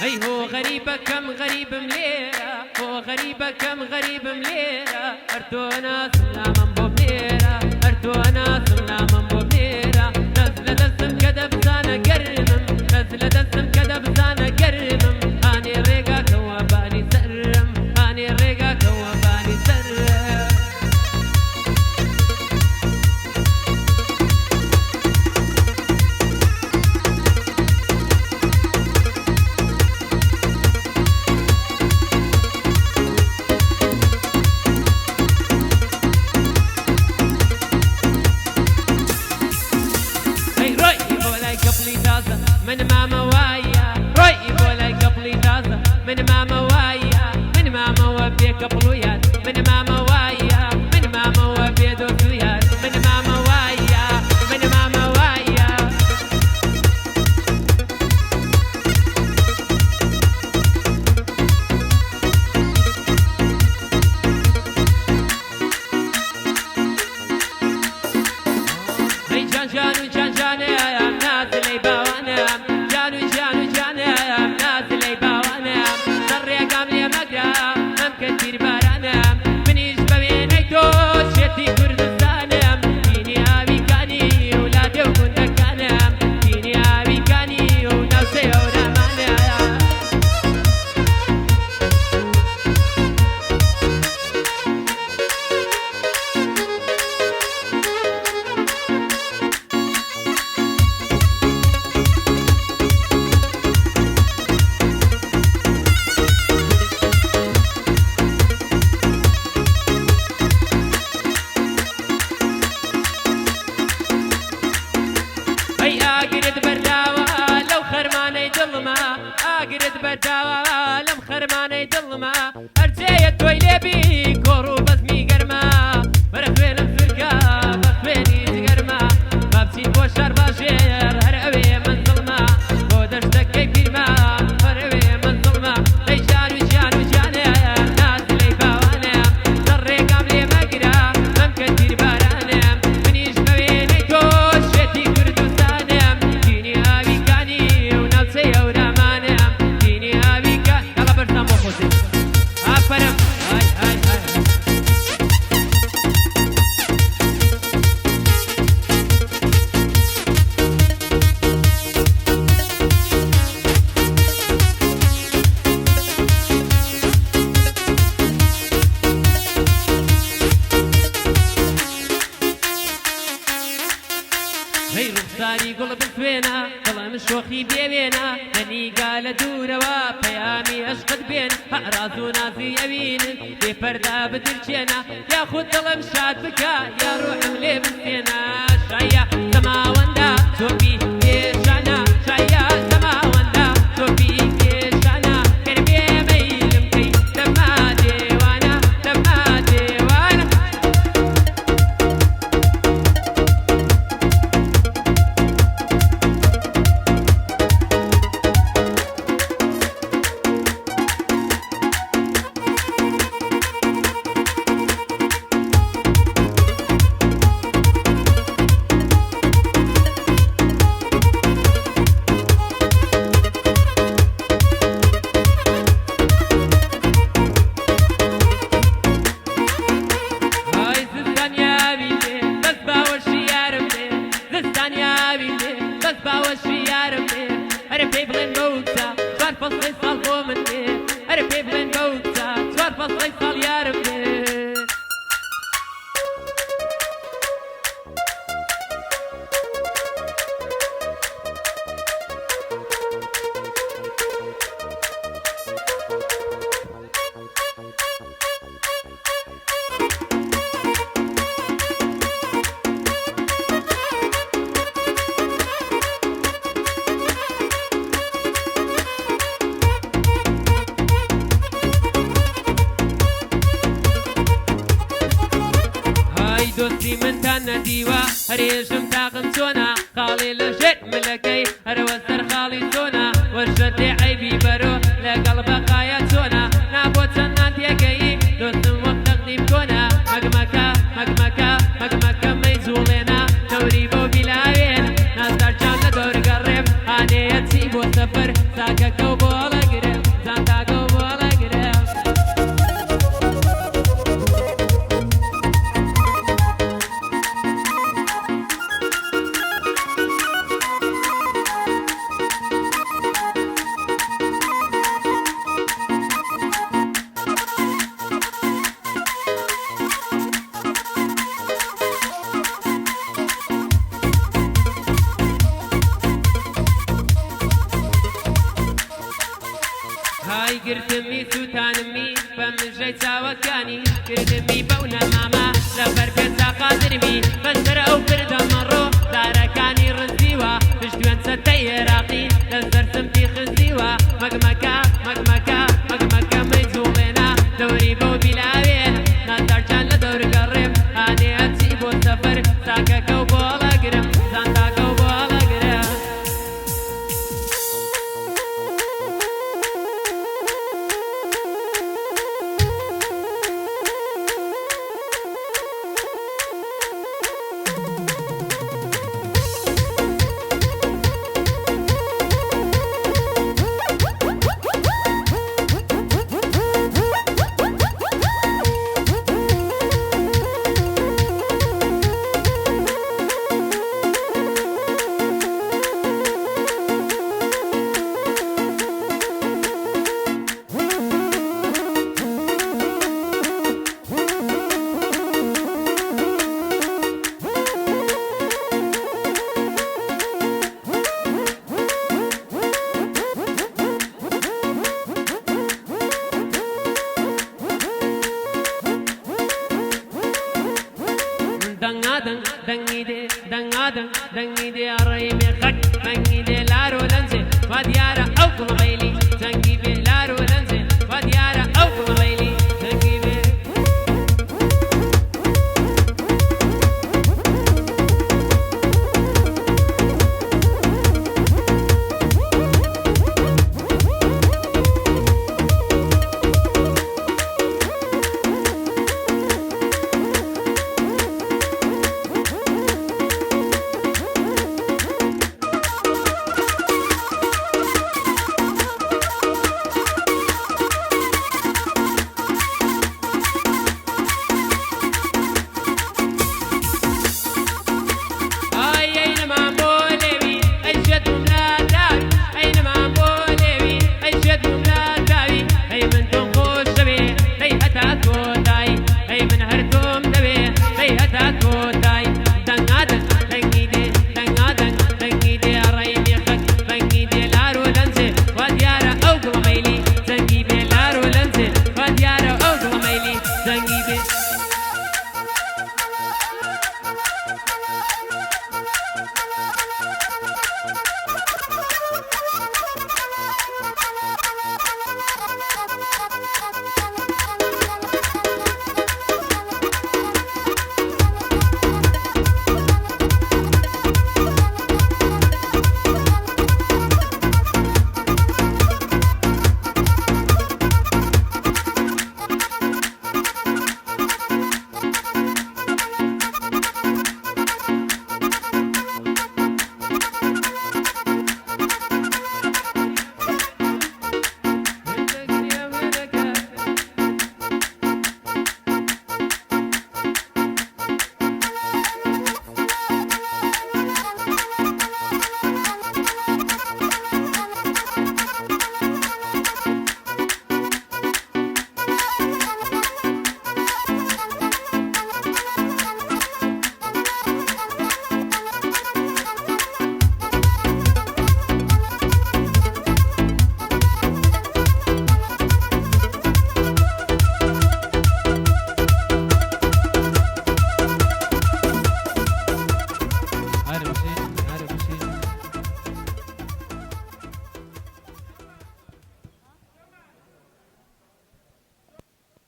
هي هو غريبة كم غريب مليرة، هو غريبة كم غريب مليرة، أرتونا سمنا من بوبنيرة، أرتونا سمنا من بوبنيرة، نزل دسم كدب زانا قرمم، نزل دسم كدب زانا قرمم، أني ريقا كواباني سرم، أني ريقا كواباني سرم. من ماما وايا روي بولاي قبلي تازة من ماما وايا من ماما وبي قبلويات من ماما وايا من ماما وبي دوسويات من ماما وايا من ماما وايا هي جان جانو جان جاني يا ناس اللي باوانا جانو جانو جاني يا ناس اللي باوانا صري قاملي مقرا ممكن تير بارانا منيش ببيني توت شتي كردستانا ديني ابي كاني ولادي وكنت كانا ديني ابي كاني ونفسي ورمانا أقرد برداوة لو خرماني ظلمة أقرد برداوة لم خرماني ظلمة أرجيت تويلبي كورو بسمي قرمة مرخوين الفرقة بخويني تقرمة بابسي بوشار باشير هرقوي من ظلمة بودش دكي بيرما هرقوي من ظلمة أي جانو جانو جاني ناس اللي باوانا صري قاملي مقرا ممكن تير بارانا منيش بويني توش شتي كردستانا ديني أبي كاني ونفسي ورمانا ديني أبي كاني يلا برسام وخوتي أفرم هاي هاي هاي هي رخصاري قلب الفينا والله مش وخي بيبينا هني قال دوروا بيامي اشقد بين اعراض وناسي يبين بفردا بدرجينا يا خد ظلم شاد بكا يا روح ملي بالسينا شايا سما وندا توبي يشانا شايا سما وندا توبي يشانا كربي ميلمكي دما ديوانا دما ديوانا دوستي من تانا ديوا هريشم تاقن سونا خالي لشت ملكي هروستر خالي سونا ورشتي عيبي برو لقلب قايا سونا نابوت سنان تيكي دوستم وقت تقديم كونا مقمكا مقمكا مقمكا ميزولينا توريبو بلاوين ناس دار جان دور قرب هاني يتسيبو سفر ساكا كوبولك گرتمی سوتانمی بە مژەی چاوەکانی کردمی بەو نەمامە لەبەر پێچا قادرمی بەسەر ئەو کردە مەڕۆ دارەکانی ڕزیوە پشتوێن سەتەی عێراقی لەسەر سمتی خزیوە مەگمەکە مەگمەکە مەگمەکەمەی جوڵێنە دەوری بۆ بیلاوێن ناتارجان لە دەورگەڕێم هانێ هەچی بۆ سەفەر ساکەکە و بۆ هەڵەگرم زانتاکە و بۆ هەڵەگرم دنگی دے دنگی دے آرائی میں خک